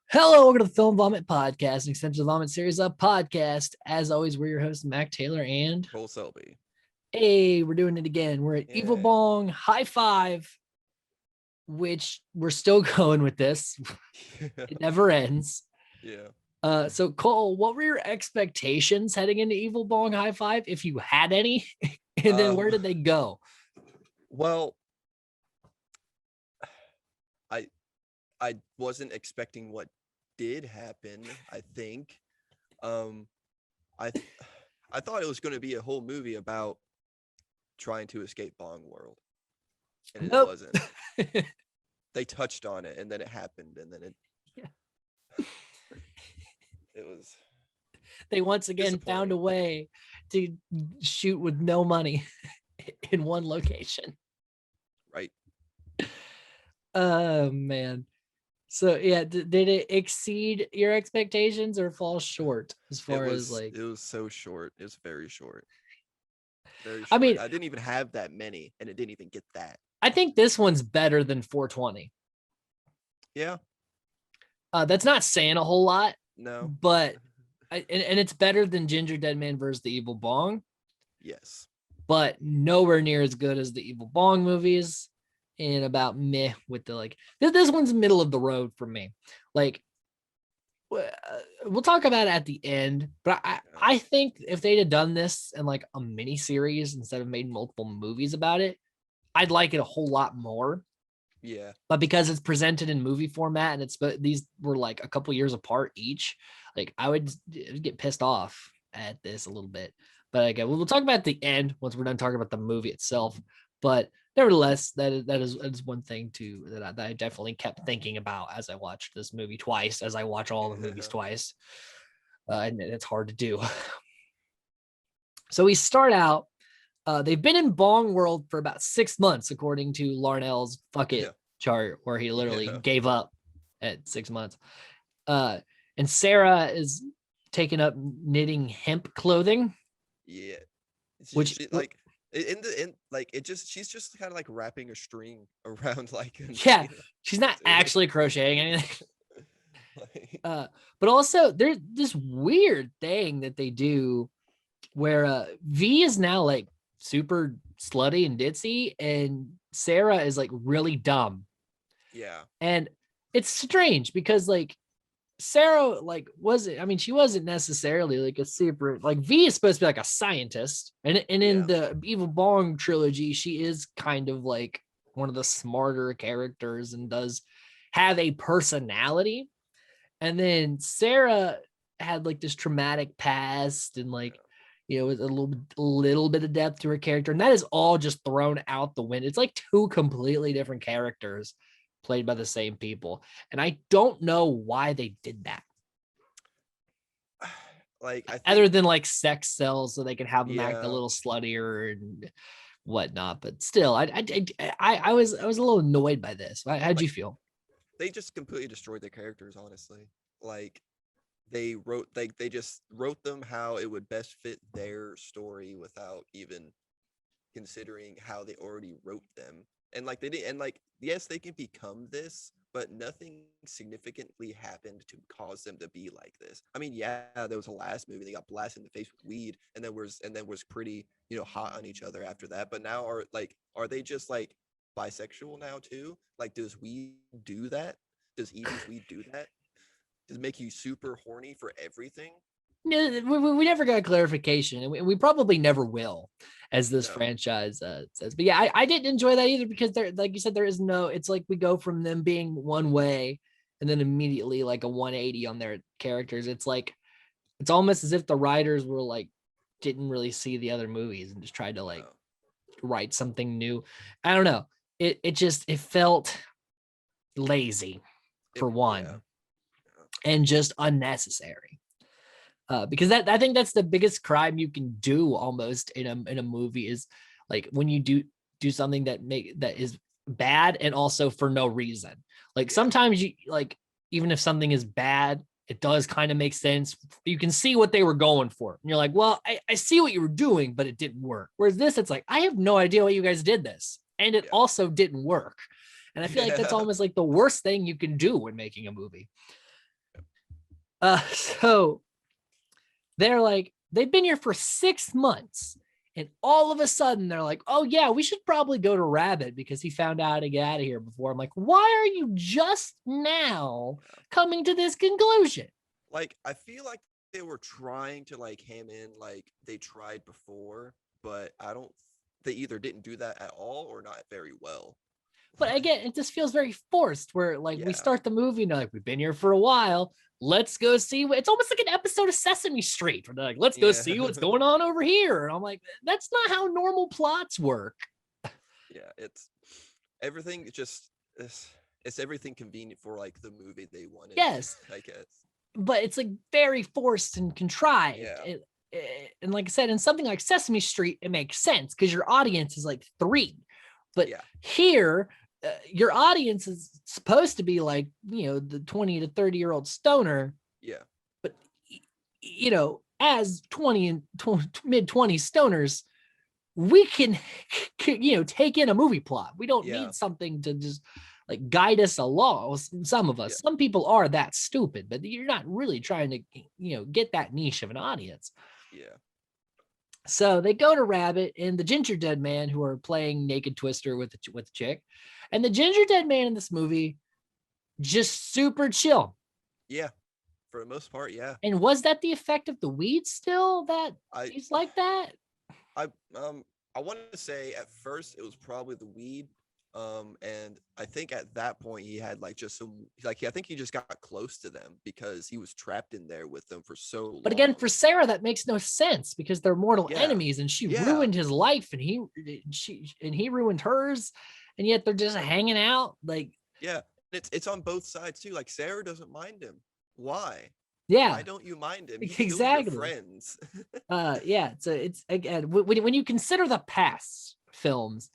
Hello, welcome to the Film Vomit Podcast, an extension of the Vomit series of podcast. As always, we're your hosts, Mac Taylor, and Cole Selby. hey, we're doing it again. We're at Evil Yeah. Bong High Five, which we're still going with this. It never ends. Yeah. So Cole, what were your expectations heading into Evil Bong High Five, if you had any? And then where did they go? Well, I I wasn't expecting what did happen, I think. Um I I thought it was going to be a whole movie about trying to escape Bong World. And it Nope. wasn't. They touched on it and then it happened and then it was They once again found a way to shoot with no money in one location. Right. Oh man. So yeah, did it exceed your expectations or fall short as far as like? It was so short. It was very short. Very I short. mean, I didn't even have that many and it didn't even get that. I think this one's better than 420. Yeah. That's not saying a whole lot, No. but and it's better than Ginger Dead Man versus the Evil Bong, Yes. but nowhere near as good as the Evil Bong movies. And about meh with the like. This one's middle of the road for me. Like, we'll talk about it at the end, but I think if they'd have done this in like a mini series instead of made multiple movies about it, I'd like it a whole lot more. Yeah. But because it's presented in movie format and these were like a couple years apart each, like I would get pissed off at this a little bit. But again, we'll talk about the end once we're done talking about the movie itself. But nevertheless, that is one thing too that I definitely kept thinking about as I watched this movie twice, as I watch all the movies twice, and it's hard to do. So we start out. They've been in Bong World for about 6 months, according to Larnell's fuck it chart, where he literally gave up at 6 months. And Sarah is taking up knitting hemp clothing. Yeah. Which like she's just kind of like wrapping a string around like she's not actually crocheting anything. But also there's this weird thing that they do where V is now like super slutty and ditzy and Sarah is like really dumb. Yeah. And it's strange because like Sarah like she wasn't necessarily like a super like V is supposed to be like a scientist and in the Evil Bong trilogy she is kind of like one of the smarter characters and does have a personality. And then Sarah had like this traumatic past and like with a little bit of depth to her character, and that is all just thrown out the window. It's like two completely different characters played by the same people, and I don't know why they did that. Like other than like sex sells, so they can have them act a little sluttier and whatnot. But still, I was a little annoyed by this. How'd you feel? They just completely destroyed their characters, honestly. Like they just wrote them how it would best fit their story without even considering how they already wrote them. And like they did, and like yes, they can become this, but nothing significantly happened to cause them to be like this. I mean, yeah, there was a last movie they got blasted in the face with weed, and then was pretty hot on each other after that. But now are they just like bisexual now too? Like, does weed do that? Does Evie's weed do that? Does it make you super horny for everything? No, we never got clarification, and we probably never will, as this franchise says. But yeah, I didn't enjoy that either because there, like you said, there is no. It's like we go from them being one way, and then immediately like a 180 on their characters. It's like it's almost as if the writers were like didn't really see the other movies and just tried to like write something new. I don't know. It felt lazy for one, and just unnecessary. Because I think that's the biggest crime you can do almost in a movie is like when you do something that is bad and also for no reason. Like sometimes you like even if something is bad, it does kind of make sense. You can see what they were going for. And you're like, well, I see what you were doing, but it didn't work. Whereas this, it's like, I have no idea why you guys did this. And it also didn't work. And I feel like that's almost like the worst thing you can do when making a movie. So they're like, they've been here for 6 months. And all of a sudden they're like, oh yeah, we should probably go to Rabbit because he found out how to get out of here before. I'm like, why are you just now Yeah. coming to this conclusion? Like I feel like they were trying to like ham in like they tried before, but I don't. They either didn't do that at all or not very well. But again, it just feels very forced where like we Yeah. start the movie and they're like, we've been here for a while. Let's go see what it's almost like an episode of Sesame Street where they're like, let's go Yeah. see what's going on over here. And I'm like, that's not how normal plots work. Yeah. It's everything. It's everything convenient for like the movie they wanted. Yes. I guess. But it's like very forced and contrived. Yeah. And like I said, in something like Sesame Street, it makes sense because your audience is like 3. But Yeah. here, your audience is supposed to be like, the 20 to 30-year-old stoner. Yeah. But, as 20 and mid 20s stoners, we can, take in a movie plot. We don't Yeah. need something to just like guide us along. Some of us, Yeah. some people are that stupid, but you're not really trying to, get that niche of an audience. Yeah. So they go to Rabbit and the Ginger Dead Man, who are playing Naked Twister with the chick, and the Ginger Dead Man in this movie just super chill. Yeah. For the most part, yeah. And was that the effect of the weed still that I he's like that? I want to say at first it was probably the weed. And I think at that point he had like just some like I think he just got close to them because he was trapped in there with them for so long. But again, for Sarah, that makes no sense because they're mortal Yeah. enemies, and she Yeah. ruined his life, and he ruined hers, and yet they're just hanging out. Like, Yeah, it's on both sides too. Like Sarah doesn't mind him. Why? yeah, Why don't you mind him? He killed exactly. your friends. Yeah. So it's again when you consider the past films,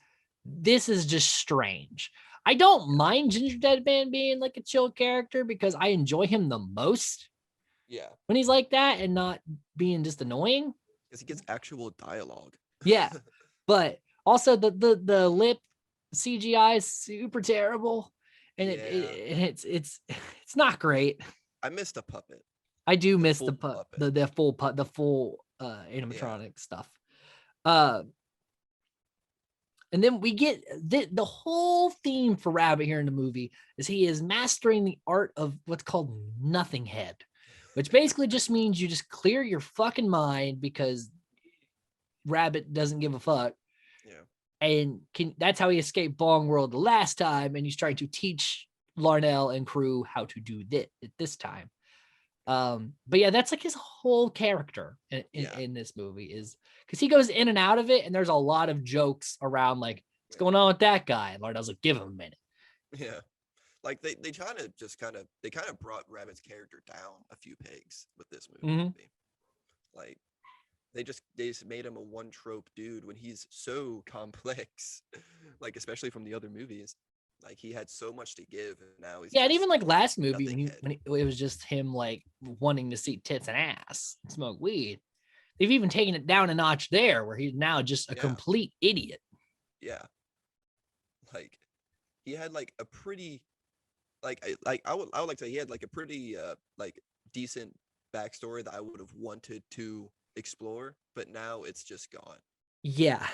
this is just strange. I don't mind Ginger Dead Man being like a chill character because I enjoy him the most Yeah, when he's like that and not being just annoying. because he gets actual dialogue. Yeah, but also the lip CGI is super terrible, and Yeah. it's not great. I missed a puppet. I do miss full the puppet. the full animatronic stuff. And then we get the whole theme for Rabbit here in the movie is he is mastering the art of what's called nothing head, which basically just means you just clear your fucking mind because Rabbit doesn't give a fuck. Yeah. And that's how he escaped Bong World the last time, and he's trying to teach Larnell and crew how to do this time. But yeah, that's like his whole character in this movie is because he goes in and out of it, and there's a lot of jokes around like what's going on with that guy. And Larnell's like, give him a minute. Yeah. Like they kind of brought Rabbit's character down a few pegs with this movie. Mm-hmm. Like they just made him a one trope dude when he's so complex. Like especially from the other movies. Like he had so much to give, and now he's and even like last movie when it was just him like wanting to see tits and ass and smoke weed. They've even taken it down a notch there, where he's now just a complete idiot. Yeah, like he had like a pretty, I would like to say he had like a pretty like decent backstory that I would have wanted to explore, but now it's just gone. Yeah.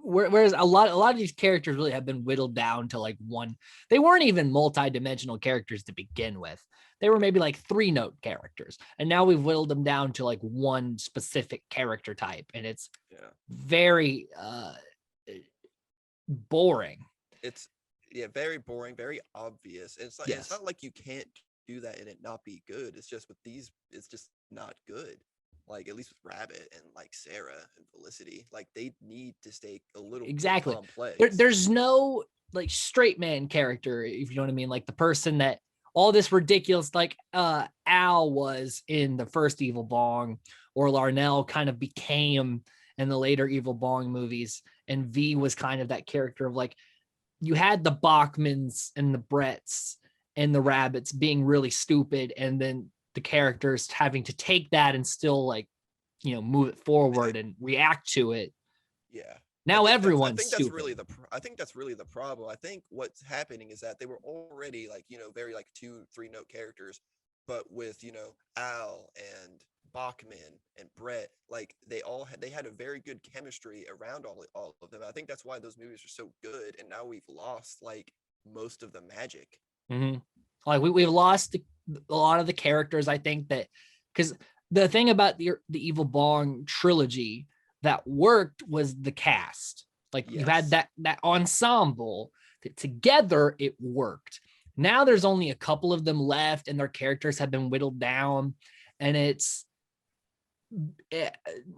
Whereas a lot of these characters really have been whittled down to like one. They weren't even multi-dimensional characters to begin with. They were maybe like 3-note characters, and now we've whittled them down to like one specific character type, and it's very boring. It's very boring, very obvious. And it's not like you can't do that and it not be good. It's just with these, it's just not good. Like at least with Rabbit and like Sarah and Felicity, like they need to stay a little exactly more complex. There's no like straight man character, if you know what I mean, like the person that all this ridiculous like Al was in the first Evil Bong, or Larnell kind of became in the later Evil Bong movies, and V was kind of that character of like you had the Bachmans and the Bretts and the Rabbits being really stupid, and then the characters having to take that and still like, move it forward and react to it. Yeah. Now everyone's I think that's really the problem. I think what's happening is that they were already like, very like 2-3 note characters, but with Al and Bachman and Brett, like they had a very good chemistry around all of them. I think that's why those movies are so good. And now we've lost like most of the magic. Mm-hmm. Like we've lost a lot of the characters. I think that because the thing about the Evil Bong trilogy that worked was the cast. Like you had Yes. that ensemble that together it worked. Now there's only a couple of them left, and their characters have been whittled down, and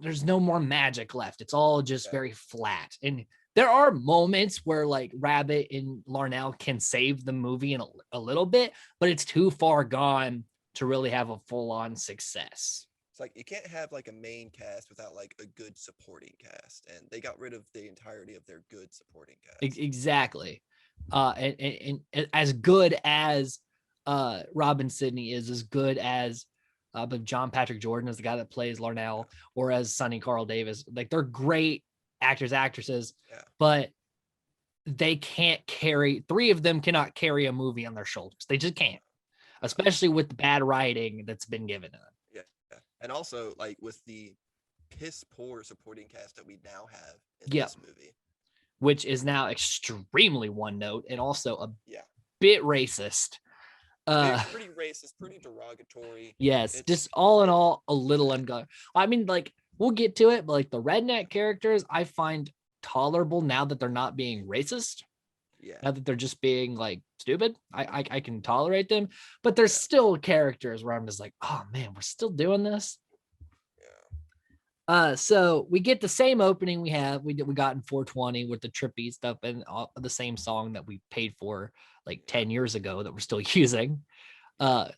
there's no more magic left. It's all just very flat. And there are moments where like Rabbit and Larnell can save the movie in a little bit, but it's too far gone to really have a full-on success. It's like you can't have like a main cast without like a good supporting cast, and they got rid of the entirety of their good supporting cast. Exactly. And as good as Robin Sidney is, as good as but John Patrick Jordan is the guy that plays Larnell, or as Sonny Carl Davis, like they're great actors, actresses, but they can't carry, three of them cannot carry a movie on their shoulders. They just can't, especially with the bad writing that's been given to them. Yeah. And also like with the piss poor supporting cast that we now have in this movie, which is now extremely one note and also a bit racist. Pretty racist, pretty derogatory. Yes, just all in all, a little ungodly. I mean, like, we'll get to it, but like the redneck characters, I find tolerable now that they're not being racist. Yeah. Now that they're just being like stupid, I can tolerate them. But there's still characters where I'm just like, oh man, we're still doing this. So we get the same opening we got in 420 with the trippy stuff and the same song that we paid for like 10 years ago that we're still using.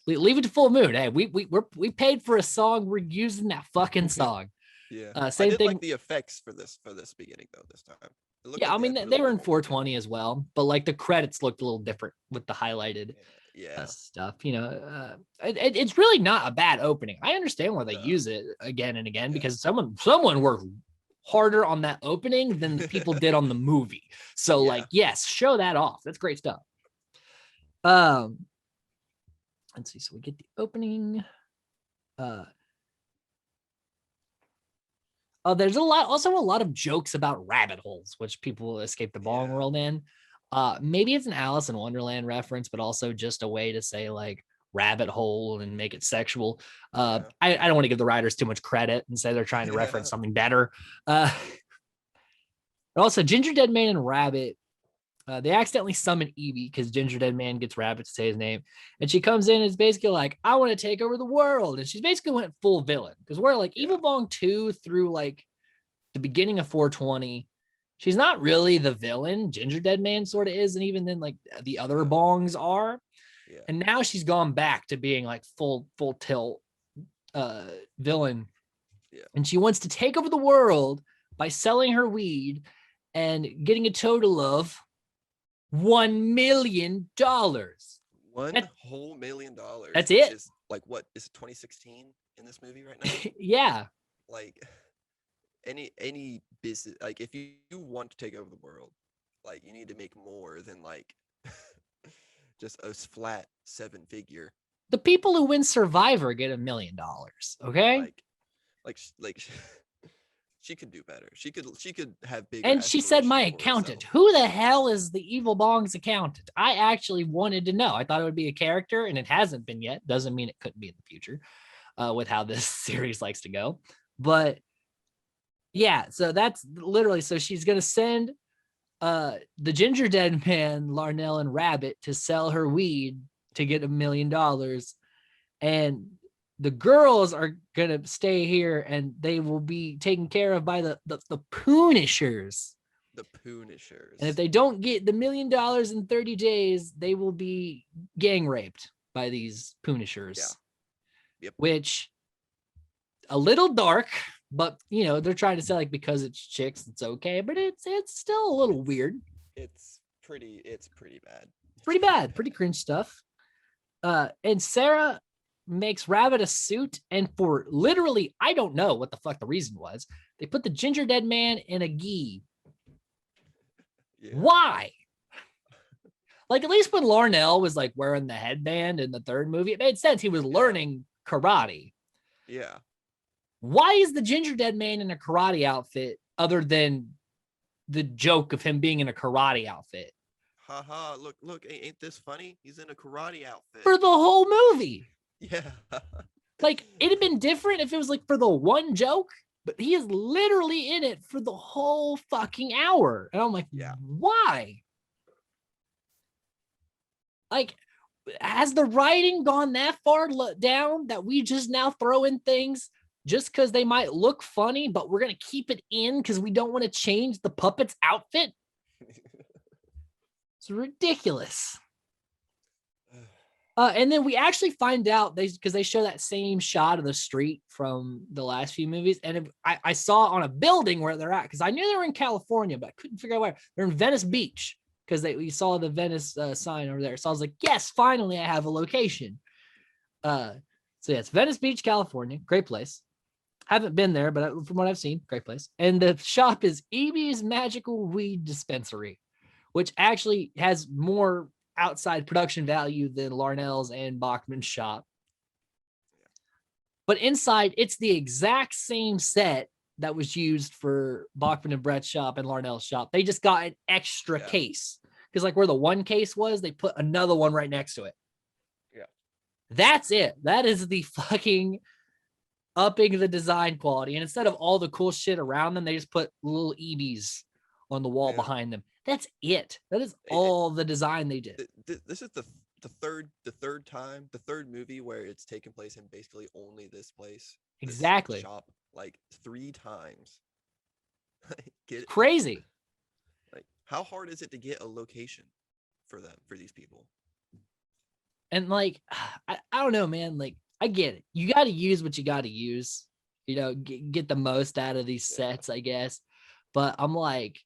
Leave It to Full Moon. Hey, we paid for a song. We're using that fucking song. Same thing. Like the effects for this beginning though this time. Yeah, I mean they were in 420 as well, but like the credits looked a little different with the highlighted stuff. It's really not a bad opening. I understand why they use it again and again because someone worked harder on that opening than the people did on the movie. So like, yes, show that off. That's great stuff. Let's see. So we get the opening. There's a lot of jokes about rabbit holes, which people escape the Bong world in. Maybe it's an Alice in Wonderland reference, but also just a way to say like rabbit hole and make it sexual. I don't want to give the writers too much credit and say they're trying to reference something better. Also, Ginger Dead Man and Rabbit, they accidentally summon Evie because Ginger Dead Man gets Rabbit to say his name. And she comes in and is basically like, I want to take over the world. And she's basically went full villain because we're like Evil Bong 2 through like the beginning of 420. She's not really the villain. Ginger Dead Man sort of is. And even then like the other Bongs are. And now she's gone back to being like full tilt villain. And she wants to take over the world by selling her weed and getting a total of $1 million. Whole $1 million. That's it. Is like what is it 2016 in this movie right now? Yeah. Like any business, like if you want to take over the world, like you need to make more than like just a flat 7-figure. The people who win Survivor get $1 million. Okay. Like she could do better. She could have big. And she said, my accountant. Who the hell is the Evil Bong's accountant? I actually wanted to know. I thought it would be a character, and it hasn't been yet. Doesn't mean it couldn't be in the future with how this series likes to go. But yeah, so that's literally, so she's going to send the Ginger Dead Man, Larnell, and Rabbit to sell her weed to get $1 million. And the girls are gonna stay here, and they will be taken care of by the Punishers. The Punishers. And if they don't get the $1 million in 30 days, they will be gang raped by these Punishers. Yeah. Yep. Which a little dark, but they're trying to say like because it's chicks, it's okay, but it's still a little weird. It's pretty bad. Pretty bad, pretty cringe stuff. And Sarah makes Rabbit a suit, and for literally, I don't know what the fuck the reason was. They put the Ginger Dead Man in a gi. Yeah. Why? Like, at least when Larnell was like wearing the headband in the third movie, it made sense. He was learning karate. Yeah. Why is the ginger dead man in a karate outfit other than the joke of him being in a karate outfit? Haha, look, ain't this funny? He's in a karate outfit. For the whole movie. Yeah. Like, it'd have been different if it was like for the one joke, but he is literally in it for the whole fucking hour. And I'm like, Yeah. why? Like, has the writing gone that far down that we just now throw in things just because they might look funny, but we're going to keep it in because we don't want to change the puppet's outfit? It's ridiculous. And then we actually find out because they show that same shot of the street from the last few movies. And I saw on a building where they're at, because I knew they were in California, but I couldn't figure out where. They're in Venice Beach because we saw the Venice sign over there. So I was like, yes, finally I have a location. So yeah, it's Venice Beach, California. Great place. Haven't been there, but from what I've seen, great place. And the shop is Evie's Magical Weed Dispensary, which actually has more outside production value than Larnell's and Bachman's shop. But inside, it's the exact same set that was used for Bachman and Brett's shop and Larnell's shop. They just got an extra case. Because like where the one case was, they put another one right next to it. Yeah. That's it. That is the fucking upping the design quality. And instead of all the cool shit around them, they just put little EBs on the wall behind them. That's it. That is all the design they did. This is the third movie where it's taken place in basically only this place. Exactly. This shop like 3 times. Get it? Crazy. Like, how hard is it to get a location for these people? And like, I don't know, man. Like, I get it. You got to use what you got to use. You know, get the most out of these sets, I guess. But I'm like,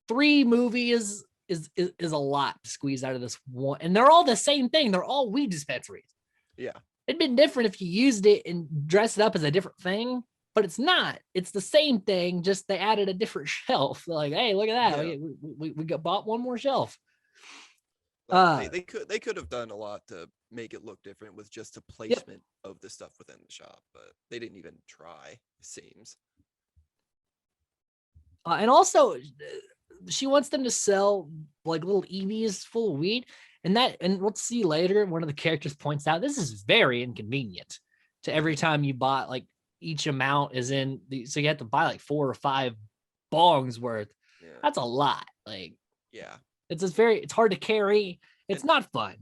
3 movies is a lot to squeeze out of this one, and they're all the same thing. They're all weed dispensaries. Yeah, it'd been different if you used it and dressed it up as a different thing, but it's not. It's the same thing, just they added a different shelf. They're like, hey, look at that. Yeah. We bought one more shelf. Like, they could have done a lot to make it look different with just the placement of the stuff within the shop, but they didn't even try, it seems. And also, she wants them to sell like little EVs full of weed. And we'll see later, one of the characters points out this is very inconvenient to every time you bought, like each amount is in so you have to buy like 4 or 5 bongs worth. Yeah. That's a lot. Like, yeah, it's hard to carry. It's not fun.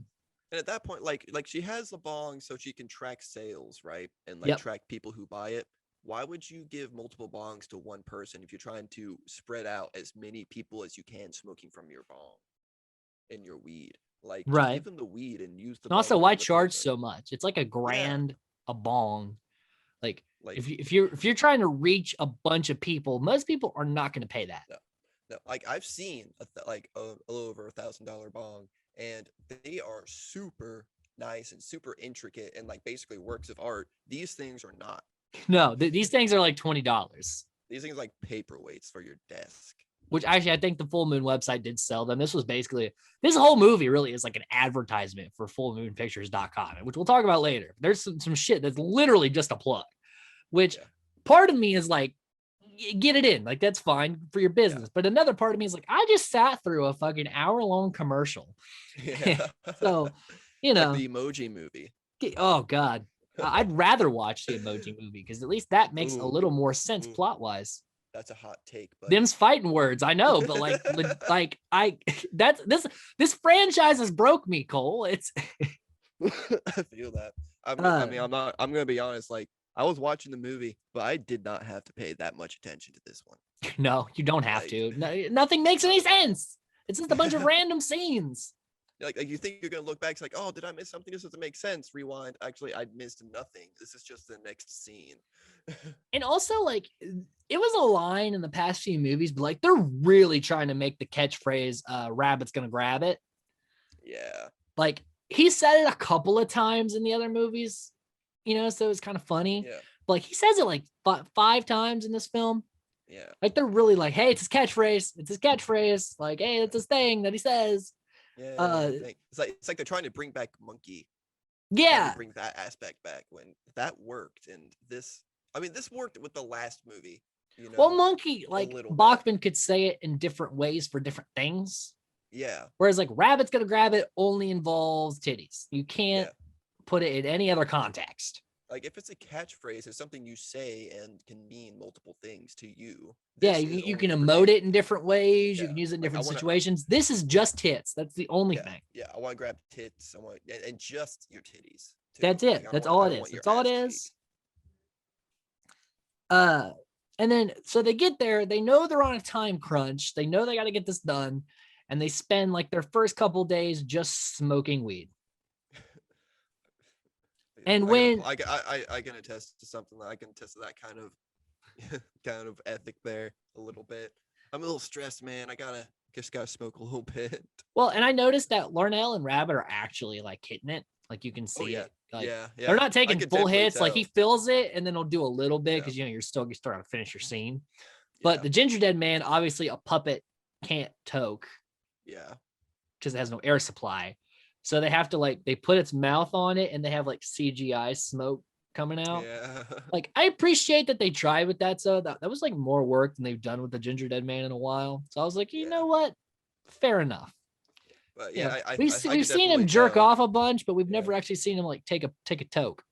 And at that point, like she has the bong so she can track sales, right? And like track people who buy it. Why would you give multiple bongs to one person if you're trying to spread out as many people as you can smoking from your bong and your weed? Like, give them the weed and use the. And also, why charge so much? It's like $1,000 a bong. Like if you're trying to reach a bunch of people, most people are not going to pay that. No. Like, I've seen a little over $1,000 bong, and they are super nice and super intricate and like basically works of art. These things are not. No, these things are like $20. These things are like paperweights for your desk. Which actually, I think the Full Moon website did sell them. This whole movie really is like an advertisement for fullmoonpictures.com, which we'll talk about later. There's some shit that's literally just a plug, which part of me is like, get it in. Like, that's fine for your business. Yeah. But another part of me is like, I just sat through a fucking hour-long commercial. Yeah. So, like the Emoji Movie. Oh, God. I'd rather watch the Emoji Movie because at least that makes a little more sense plot-wise. That's a hot take, but them's fighting words, I know, but this franchise has broke me, Cole. It's I feel that. I'm gonna be honest, like, I was watching the movie, but I did not have to pay that much attention to this one. No, you don't have to. No, nothing makes any sense. It's just a bunch of random scenes. Like you think you're gonna look back, it's like, oh, did I miss something? This doesn't make sense. Rewind. Actually, I missed nothing. This is just the next scene. And also, like, it was a line in the past few movies, but like they're really trying to make the catchphrase "rabbit's gonna grab it." Yeah. Like, he said it a couple of times in the other movies, so it's kind of funny. Yeah. But like, he says it like 5 times in this film. Yeah. Like, they're really like, hey, it's his catchphrase. It's his catchphrase. Like, hey, it's his thing that he says. Yeah, Uh, it's like they're trying to bring back Monkey, trying to yeah. bring that aspect back when that worked. And this, I mean, this worked with the last movie, Well, Monkey, a like little bit. Bachman could say it in different ways for different things. Yeah, Whereas like Rabbit's gonna grab it only involves titties. You can't yeah. put it in any other context. Like if it's a catchphrase, it's something you say and can mean multiple things to you. Yeah, This is you only can for emote it in titties. different ways. You Yeah, can use it in like I different want to. situations. This is just tits. That's the only Yeah, thing. yeah. I want to grab tits. I want and just your titties too. That's Like it. That's all I it don't is. want your That's all it ass cheek. is. Uh, and then so they get there. They know they're on a time crunch. They know they got to get this done, and they spend like their first couple days just smoking weed. And when I can attest to something. I can attest to that kind of kind of ethic there a little bit. I'm a little stressed, man. I gotta smoke a little bit. well, and I noticed that Larnell and Rabbit are actually like hitting it. Like you can Oh see yeah, it. Like yeah, they're yeah. not I taking could full definitely hits. Like he tell. fills it and then he'll do a little bit Yeah, because you're still trying to finish your scene. But yeah, the Ginger Dead Man, obviously a puppet can't toke yeah, because it has no air supply. So they have to like they put its mouth on it and they have like CGI smoke coming out. yeah, Like I appreciate that they tried with that. So that was like more work than they've done with the Ginger Dead Man in a while. So I was like, you yeah. know what? Fair enough. But You yeah, know, we've I we've could seen him definitely jerk tell. off a bunch, but we've Yeah, never actually seen him like take a toke.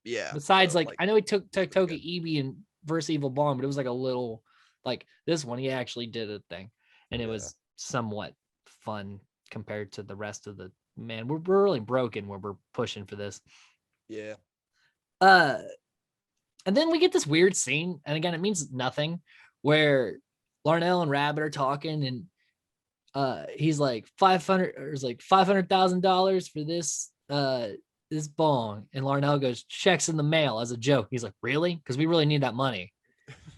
yeah. Besides, So like like, I know he it's took pretty Toka good. Eb and versus Evil Bong, but it was like a little like this one. He actually did a thing, and it Yeah, was somewhat fun compared to the rest of the man. We're really broken when we're pushing for this. yeah, Uh, and then we get this weird scene, and again, it means nothing, where Larnell and Rabbit are talking, and he's like 500 or it's like $500,000 for this bong, and Larnell goes checks in the mail as a joke. He's like, really? Because we really need that money.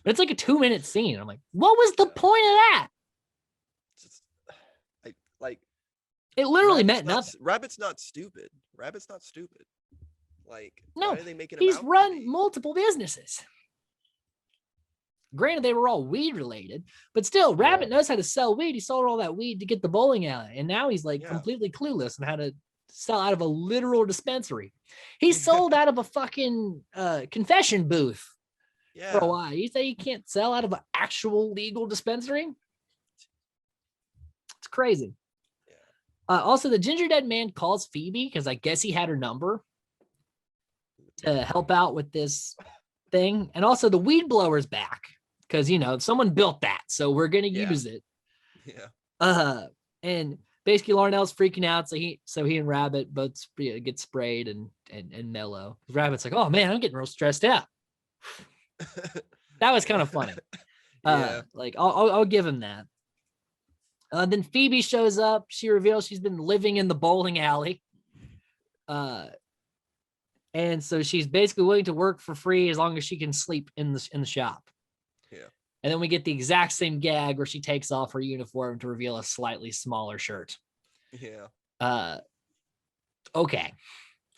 But it's like a 2-minute scene. I'm like, what was the yeah. point of that? Just, I like It literally meant nothing. Rabbit's not stupid. Rabbit's not stupid. Like, why No, are they making him he's out to run be? multiple businesses. Granted, they were all weed related, but still, Yeah, Rabbit knows how to sell weed. He sold all that weed to get the bowling alley, and now he's like yeah, completely clueless on how to sell out of a literal dispensary. He yeah, sold out of a fucking confession booth for a yeah, while. You say you can't sell out of an actual legal dispensary? It's crazy. yeah. Also, the Ginger Dead Man calls Phoebe because I guess he had her number to help out with this thing, and also the weed blower's back because someone built that, so we're gonna Yeah, use it. yeah, And basically Larnell's freaking out, so he and Rabbit both get sprayed and mellow. Rabbit's like, oh man, I'm getting real stressed out. That was kind yeah, of funny. yeah, Like I'll give him that. Then Phoebe shows up. She reveals she's been living in the bowling alley. Uh, and so she's basically willing to work for free as long as she can sleep in the shop. yeah, And then we get the exact same gag where she takes off her uniform to reveal a slightly smaller shirt. yeah. Uh, okay.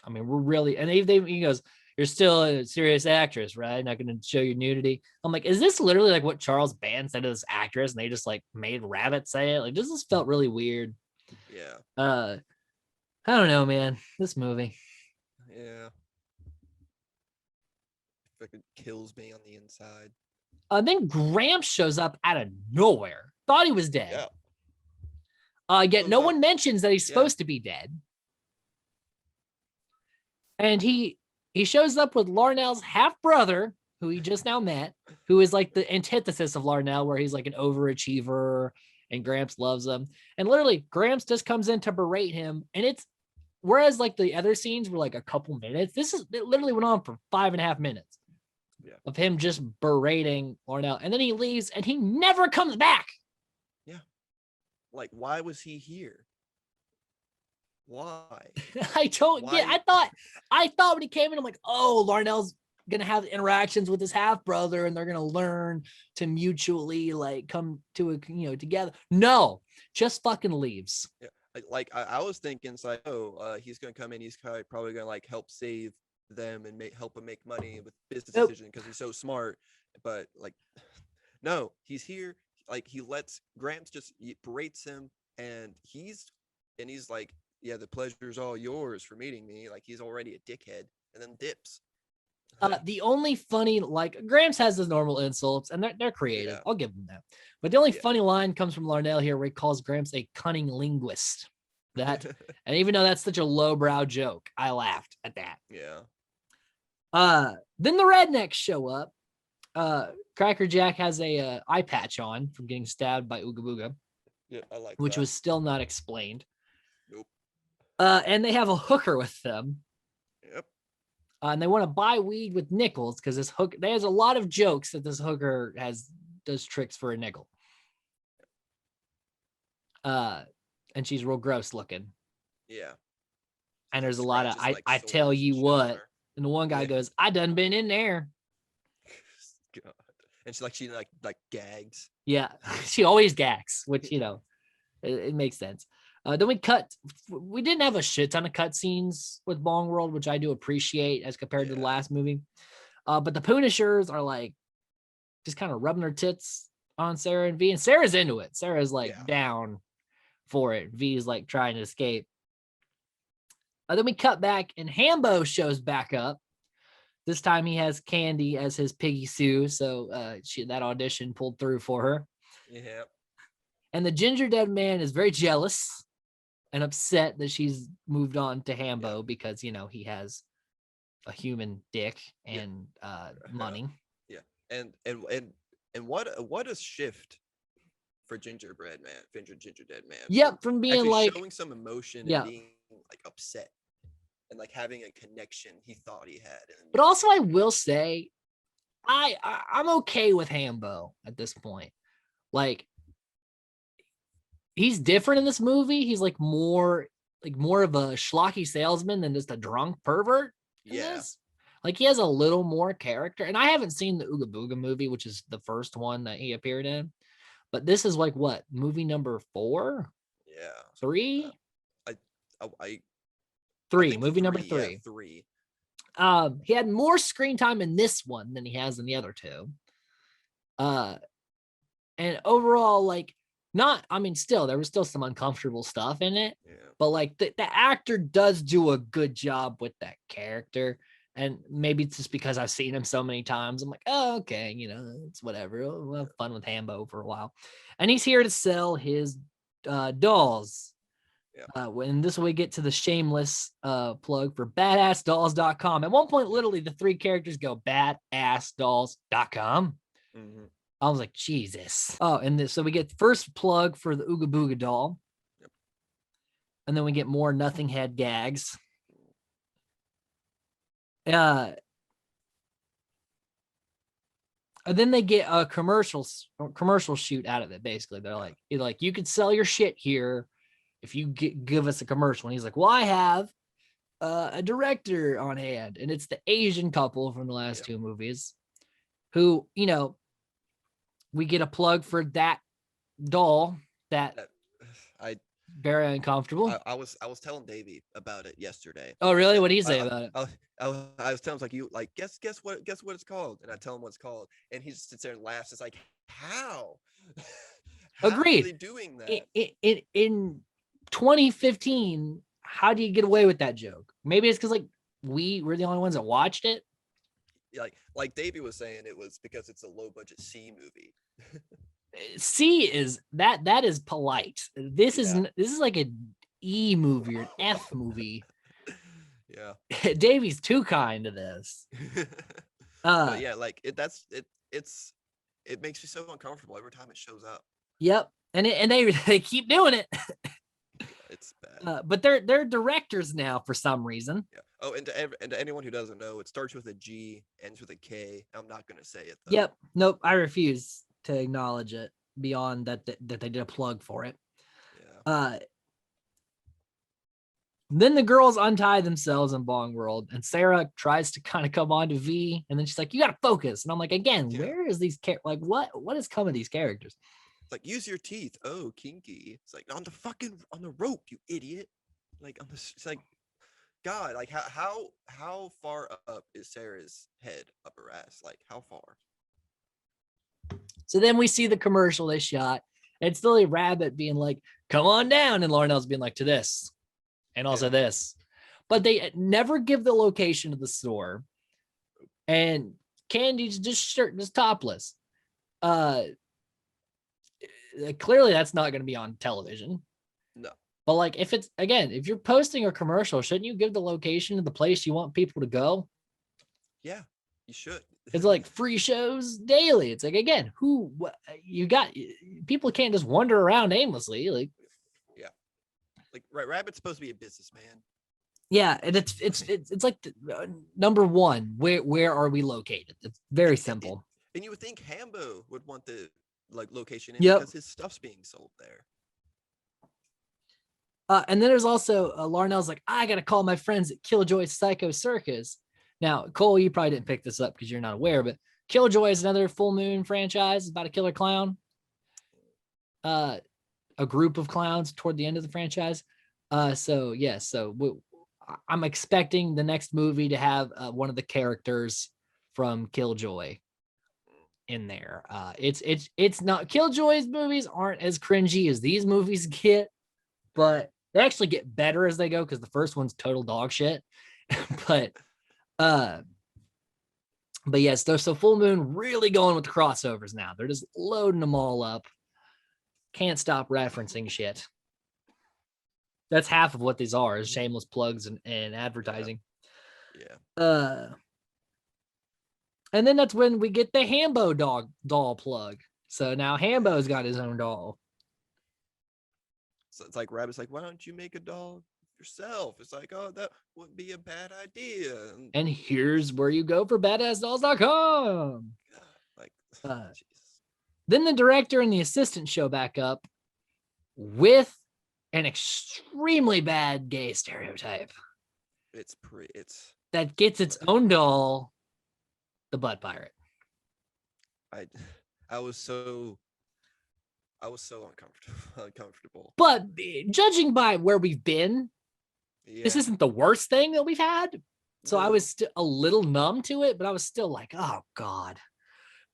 I mean, we're really, and he goes, you're still a serious actress, right? Not going to show your nudity. I'm like, is this literally like what Charles Band said to this actress? And they just like made Rabbit say it. Like, this felt really weird. Yeah, Uh, I don't know, man. This movie. yeah. Fucking kills me on the inside. Then Gramps shows up out of nowhere. Thought he was dead. Yeah. Yet Shows no up. one mentions that he's Yeah. supposed to be dead. And he shows up with Larnell's half brother, who he just now met, who is like the antithesis of Larnell, where he's like an overachiever and Gramps loves him. And literally, Gramps just comes in to berate him. And it's whereas like the other scenes were like a couple minutes, it literally went on for 5.5 minutes Yeah. of him just berating Larnell. And then he leaves and he never comes back. Yeah. Like, why was he here? Why? I don't get. Why? I thought when he came in, I'm like, oh, Larnell's gonna have interactions with his half brother, and they're gonna learn to mutually like come to a together. No, just fucking leaves. Yeah. I was thinking, it's like, oh, he's gonna come in. He's probably gonna like help save them and help him make money with business Nope. decision because he's so smart. But like, no, he's here. Like he lets Gramps just he berates him, and he's and he's like, "Yeah, the pleasure's all yours for meeting me." Like he's already a dickhead, and then dips. The only funny, like Gramps has his normal insults, and they're creative. Yeah, I'll give them that. But the only yeah, funny line comes from Larnell here, where he calls Gramps a cunning linguist. And even though that's such a lowbrow joke, I laughed at that. yeah. Then the rednecks show up. Cracker Jack has a eye patch on from getting stabbed by Ooga Booga, Yeah, I like which that. was still not explained. Nope. And they have a hooker with them. Yep. And they want to buy weed with nickels because this hook. There's a lot of jokes that this hooker does tricks for a nickel. And she's real gross looking. Yeah. And Like there's a lot of scratches like I tell sores and you shit on what. her. And the one guy Yeah. goes, I done been in there. God. And she gags. Yeah, she always gags, which it makes sense. Then we didn't have a shit ton of cutscenes with Bong World, which I do appreciate as compared to the Yeah. last movie. But the Punishers are like just kind of rubbing their tits on Sarah and V, and Sarah's into it. Sarah's like Yeah. down for it. V is like trying to escape. Then we cut back, and Hambo shows back up. This time he has Candy as his Piggy Sue, so that audition pulled through for her. Yeah. And the Ginger Dead Man is very jealous and upset that she's moved on to Hambo because he has a human dick and money. Yeah. And what a shift for Ginger Dead Man. Yep, From from being actually like showing some emotion and yeah. being like upset and like having a connection he thought he had. But also I will say I'm okay with Hambo at this point. Like he's different in this movie. He's like more of a schlocky salesman than just a drunk pervert in this. Like he has a little more character. And I haven't seen the Ooga Booga movie, which is the first one that he appeared in. But this is like what, movie number 4? Yeah. 3? I 3, movie number 3. Yeah, 3. He had more screen time in this one than he has in the other two. And overall, like, still, there was still some uncomfortable stuff in it. Yeah. But like the actor does do a good job with that character. And maybe it's just because I've seen him so many times. I'm like, oh, okay, it's whatever. We'll have fun with Hambo for a while. And he's here to sell his dolls. Yeah. When this way we get to the shameless plug for badassdolls.com. At one point, literally, the 3 characters go badassdolls.com. Mm-hmm. I was like, Jesus. Oh, and so we get first plug for the Ooga Booga doll. Yep. And then we get more nothing head gags. And then they get a commercial shoot out of it. Basically, they're like, you could sell your shit here if you give us a commercial. And he's like, well, I have a director on hand, and it's the Asian couple from the last 2 movies, who we get a plug for that doll that very uncomfortable. I was telling Davey about it yesterday. Oh, really? What did he say about it? I was telling him, like, guess what it's called, and I tell him what it's called, and he just sits there and laughs. It's like, how Agreed. are they doing that? In 2015, how do you get away with that joke? Maybe it's because like we're the only ones that watched it. Like Davey was saying, it was because it's a low budget C movie. C is that is polite. This is like an E movie or an F movie. Yeah. Davey's too kind to this. But yeah, like it makes me so uncomfortable every time it shows up. Yep. And they keep doing it. It's bad. But they're directors now for some reason. Yeah. Oh, and to anyone who doesn't know, it starts with a G, ends with a K. I'm not gonna say it though. Yep. Nope. I refuse to acknowledge it beyond that they did a plug for it. Yeah. Then the girls untie themselves in Bong World, and Sarah tries to kind of come on to V, and then she's like, "You gotta focus." And I'm like, again, where is these what is coming these characters? It's like, use your teeth. Oh, kinky. It's like on the rope, you idiot. Like it's like, God, like how far up is Sarah's head up her ass? Like how far? So then we see the commercial they shot, It's still a rabbit being like, come on down. And Larnell's being like, to this and also Yeah. this. But they never give the location of the store. And Candy's just topless. Clearly that's not going to be on television. No. But like, if you're posting a commercial, shouldn't you give the location of the place you want people to go? Yeah, you should. It's like free shows daily. It's like, again, you got, people can't just wander around aimlessly. Like, yeah, like Rabbit's supposed to be a businessman. yeah, and it's like number one, where are we located? It's very simple. And you would think Hambo would want the like location in because his stuff's being sold there. And then there's also Larnell's like, I gotta call my friends at Killjoy Psycho Circus. Now, Cole, you probably didn't pick this up because you're not aware, but Killjoy is another Full Moon franchise about a killer clown. A group of clowns toward the end of the franchise. I'm expecting the next movie to have one of the characters from Killjoy in there. It's not, Killjoy's movies aren't as cringy as these movies get, but they actually get better as they go because the first one's total dog shit. but yes, so Full Moon really going with the crossovers now. They're just loading them all up. Can't stop referencing shit. That's half of what these are, is shameless plugs and advertising. Yeah. And then that's when we get the Hambo doll plug. So now Hambo's got his own doll. So it's like Rabbit's like, why don't you make a doll yourself? It's like, oh, that wouldn't be a bad idea. And here's where you go for badassdolls.com. Like, then the director and the assistant show back up with an extremely bad gay stereotype. It's that gets its own doll, the Butt Pirate. I was so uncomfortable. But judging by where we've been, this isn't the worst thing that we've had. So I was a little numb to it, but I was still like, oh God.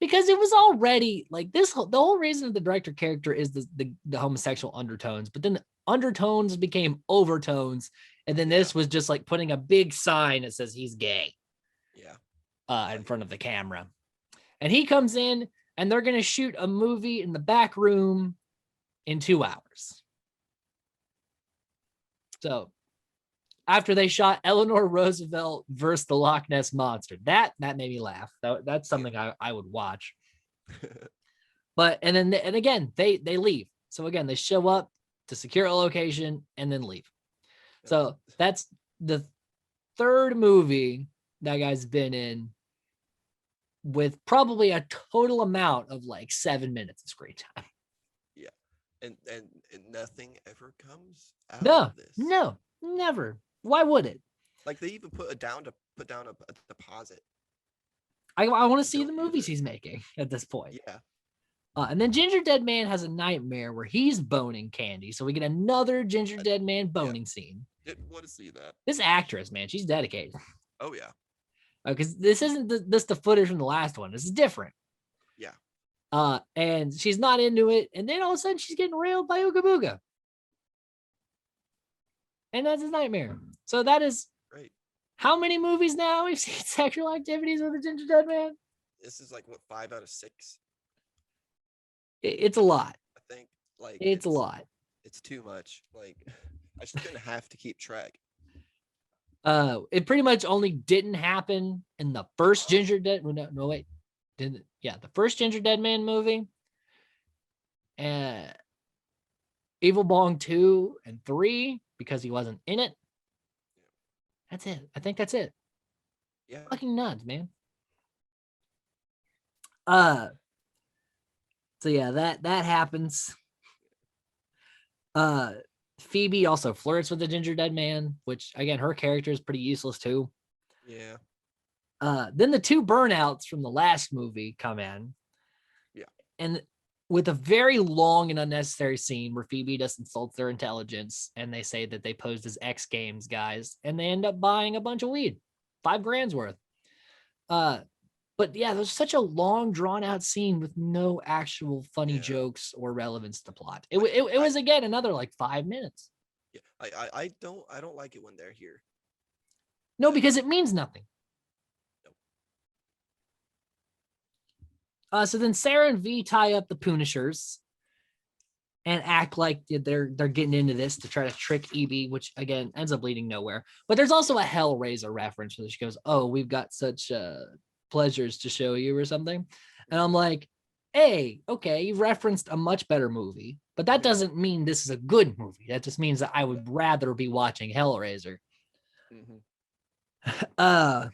Because it was already like this. The whole reason of the director character is the homosexual undertones, but then the undertones became overtones. And then this was just like putting a big sign that says he's gay. Yeah. In front of the camera. And he comes in and they're going to shoot a movie in the back room in 2 hours. So after they shot Eleanor Roosevelt versus the Loch Ness Monster, that made me laugh. That's something I would watch. And again, they leave. So again, they show up to secure a location and then leave. So that's the third movie that guy's been in with probably a total amount of like 7 minutes of screen time. Yeah. And nothing ever comes out of this. No, never. Why would it? Like they even put down a deposit. I want to see the movies he's making at this point. Yeah. And then Ginger Dead Man has a nightmare where he's boning Candy. So we get another Ginger Dead Man boning scene. Didn't want to see that. This actress, man, she's dedicated. Oh, yeah. Because this isn't the footage from the last one. This is different. Yeah. And she's not into it. And then all of a sudden she's getting railed by Ooga Booga. And that's his nightmare. So that is right. How many movies now we've seen sexual activities with a Ginger Dead Man? This is like what, 5 out of 6? It's a lot. I think like it's a lot. It's too much. Like I just didn't have to keep track. It pretty much only didn't happen in the first Ginger Dead. No, wait. Didn't. Yeah, the first Ginger Dead Man movie. Evil Bong 2 and 3 because he wasn't in it. That's it. I think that's it. Yeah. Fucking nuts, man. So yeah, that happens. Phoebe also flirts with the Ginger Dead Man, which again, her character is pretty useless too. Yeah. Then the 2 burnouts from the last movie come in. Yeah. And with a very long and unnecessary scene where Phoebe just insults their intelligence and they say that they posed as X Games guys and they end up buying a bunch of weed, $5,000 worth. But But yeah, there's such a long, drawn out scene with no actual funny Yeah. jokes or relevance to plot. Like It was again another like 5 minutes. yeah, I don't like it when they're here. No, because it means nothing. So then Sarah and V tie up the Punishers and act like they're getting into this to try to trick Evie, which again ends up leading nowhere. But there's also a Hellraiser reference where she goes, "Oh, we've got such pleasures to show you," or something. And I'm like, "Hey, okay, you've referenced a much better movie, but that doesn't mean this is a good movie. That just means that I would rather be watching Hellraiser." Uh,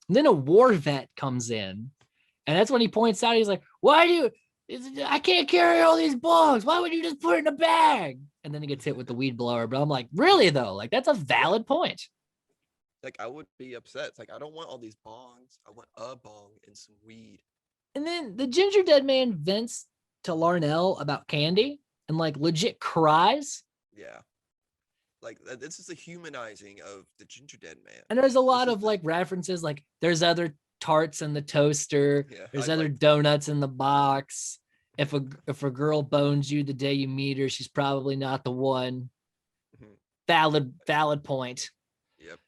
then a war vet comes in, and that's when he points out, he's like, "Why do you? I can't carry all these bongs. Why would you just put it in a bag?" And then he gets hit with the weed blower. But I'm like, really though? Like that's a valid point. Like I would be upset. It's like I don't want all these bongs. I want a bong and some weed. And then the ginger dead man vents to Larnell about Candy and like legit cries. Yeah. Like this is a humanizing of the ginger dead man. And there's a lot This is of the, like references, like there's other tarts in the toaster. yeah, There's I other like donuts in the box. If a girl bones you the day you meet her, she's probably not the one. Mhm. Valid point. Yep.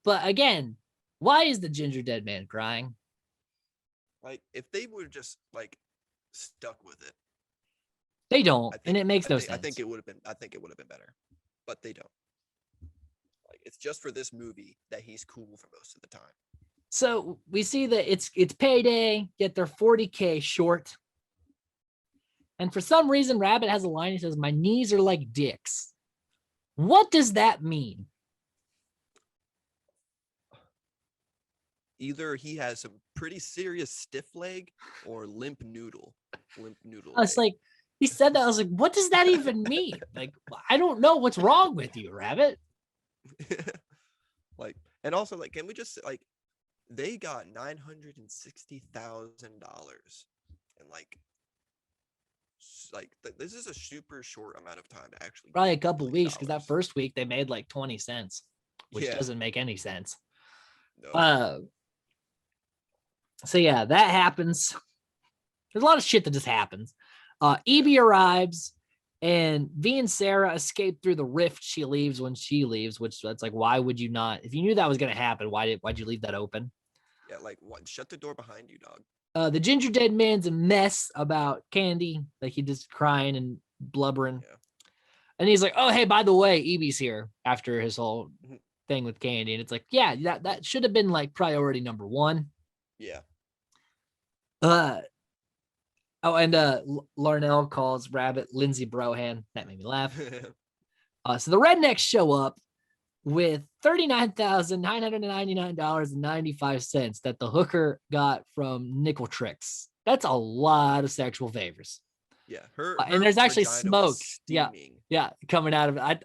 But again, why is the ginger dead man crying? Like if they would have just like stuck with it, They don't, I and think it makes no I sense. think it would have been better. But they don't. Like it's just for this movie that he's cool for most of the time. So we see that it's payday, yet they're 40K short. And for some reason, Rabbit has a line. He says, "My knees are like dicks." What does that mean? Either he has some pretty serious stiff leg or limp noodle. Limp noodle I was leg. like, he said that. I was like, what does that even mean? Like, I don't know what's wrong with you, Rabbit. Like, and also like, can we just like, they got $960,000, and this is a super short amount of time to actually Probably a get couple weeks because that $1 million. first week they made like 20 cents, which Yeah, doesn't make any sense. no, So yeah, that happens. There's a lot of shit that just happens. yeah, Evie arrives, and V and Sarah escape through the rift she leaves when she leaves, which that's like, why would you not? If you knew that was gonna happen, why'd you leave that open? yeah. Like, what? Shut the door behind you, dog. The ginger dead man's a mess about Candy, like he just crying and blubbering. Yeah, And he's like, "Oh, hey, by the way, Evie's here," after his whole Mhm. thing with Candy. And it's like, yeah, that should have been like priority number one. Yeah. Uh oh, and Larnell calls Rabbit Lindsay Brohan. That made me laugh. So the rednecks show up with $39,999.95 that the hooker got from Nickel Tricks. That's a lot of sexual favors. Yeah, And her there's actually vagina was smoke. Yeah, steaming. yeah, coming out of it.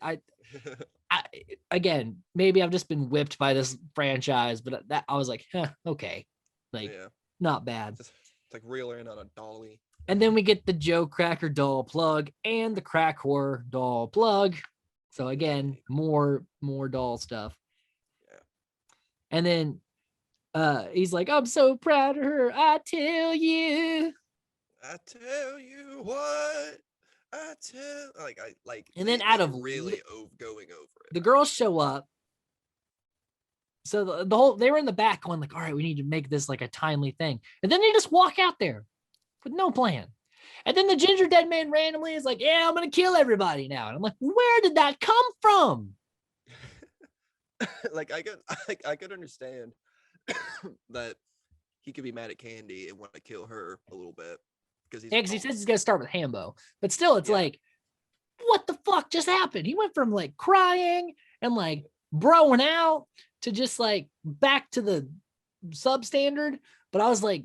I again, maybe I've just been whipped by this franchise, but that I was like, okay, like Yeah, not bad. it's like reel her in on a dolly. And then we get the Joe Cracker doll plug and the Crack Whore doll plug. So again, more doll stuff. Yeah. And then he's like, "I'm so proud of her. I tell you." I tell you what. I tell like And then they were really going over it. the I girls think. show up. So the whole they were in the back going like, "All right, we need to make this like a timely thing." And then they just walk out there with no plan. And then the ginger dead man randomly is like, "Yeah, I'm gonna kill everybody now." And I'm like, where did that come from? Like I could understand that he could be mad at Candy and want to kill her a little bit because he's Yeah, a because he punk. says he's gonna start with Hambo, but still, it's Yeah. like, what the fuck just happened? He went from like crying and like broing out to just like back to the substandard. But I was like,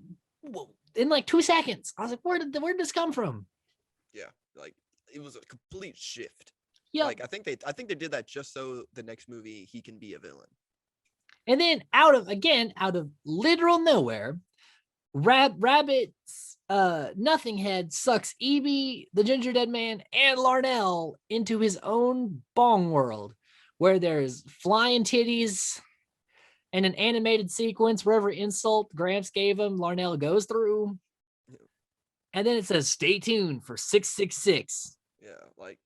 in like 2 seconds, I was like, where did this come from? Yeah. Like it was a complete shift. Yeah. Like I think they did that just so the next movie he can be a villain. And then out of literal nowhere, Rabbit's nothing head sucks Evie, the ginger dead man, and Larnell into his own bong world where there's flying titties and an animated sequence where every insult Gramps gave him, Larnell goes through. And then it says, stay tuned for 666. Yeah, like,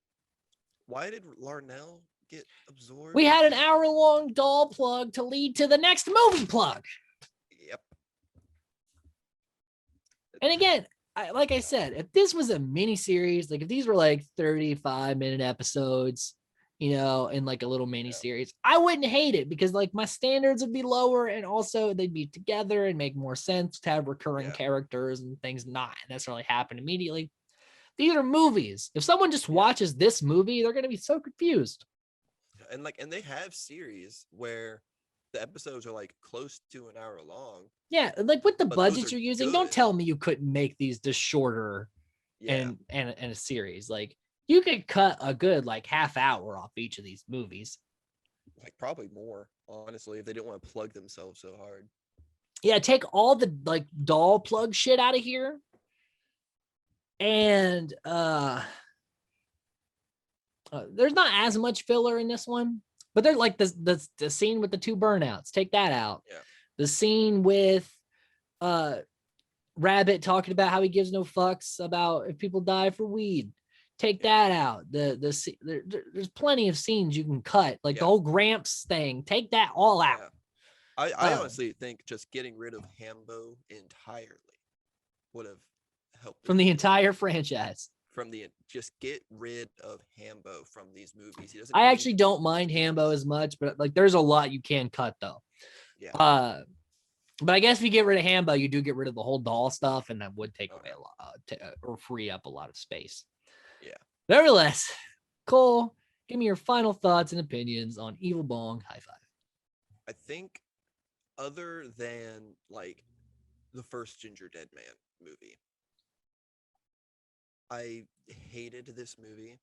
why did Larnell get We absorbed? had an hour-long doll plug to lead to the next movie plug. Yep. And again, like I said, if this was a mini series, like if these were like 35-minute episodes, in like a little mini series, I wouldn't hate it because like my standards would be lower and also they'd be together and make more sense to have recurring characters and things not necessarily happen immediately. These are movies. If someone just watches this movie, they're going to be so confused. And they have series where the episodes are like close to an hour long. Yeah, like with the But those budget are you're using, good. don't tell me you couldn't make these just shorter Yeah. and a series. Like you could cut a good like half hour off each of these movies. Like probably more, honestly, if they didn't want to plug themselves so hard. Yeah, take all the like doll plug shit out of here. And there's not as much filler in this one, but there's like the scene with the two burnouts. Take that out. Yeah. The scene with Rabbit talking about how he gives no fucks about if people die for weed. Take that out. There's plenty of scenes you can cut, like the whole Gramps thing. Take that all out. Yeah. I honestly think just getting rid of Hambo entirely would have helped from the entire franchise. Just get rid of Hambo from these movies. He doesn't. I actually don't mind Hambo as much, but like there's a lot you can cut though. Yeah. But I guess if you get rid of Hambo, you do get rid of the whole doll stuff, and that would take away a lot or free up a lot of space. Yeah. Nevertheless, Cole, give me your final thoughts and opinions on Evil Bong High Five. I think, other than like the first Ginger Dead Man movie, I hated this movie.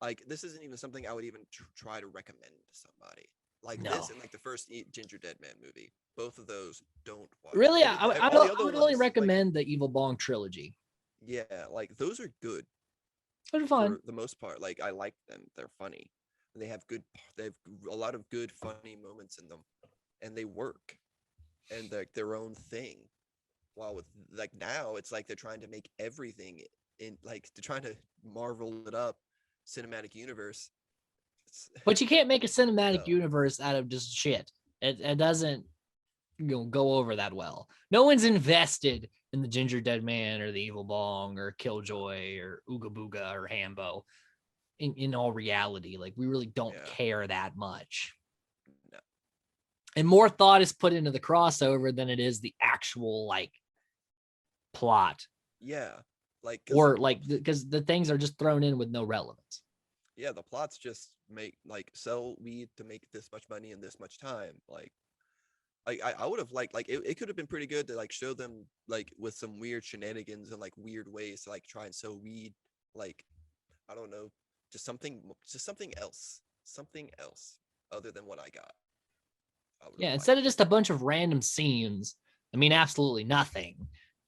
Like, this isn't even something I would even try to recommend to somebody. Like this and like the first Ginger Dead Man movie. Both of those don't watch. Really, I would only recommend the Evil Bong trilogy. Yeah, like those are good. Those are fun for the most part. Like I like them. They're funny. They have a lot of good funny moments in them, and they work, and they're their own thing. While with like now, it's like they're trying to make everything in like they're trying to marvel it up, cinematic universe. But you can't make a cinematic universe out of just shit. It doesn't go over that well. No one's invested in the Ginger Dead Man or the Evil Bong or Killjoy or Ooga Booga or Hambo. In all reality, like we really don't care that much. No. And more thought is put into the crossover than it is the actual like plot. Yeah, like or like because the things are just thrown in with no relevance. Yeah, the plots just make like sell weed to make this much money in this much time. Like I would have liked like it could have been pretty good to like show them like with some weird shenanigans and like weird ways to like try and sell weed. Like I don't know, just something else other than what I got. Yeah, instead of just a bunch of random scenes, I mean, absolutely nothing.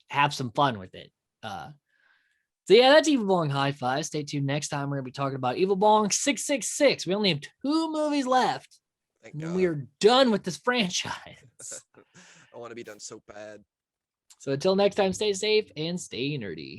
Have some fun with it. So yeah, that's Evil Bong High Five. Stay tuned next time. We're gonna be talking about Evil Bong 666. We only have 2 movies left. Thank God. And we are done with this franchise. I want to be done so bad. So until next time, stay safe and stay nerdy.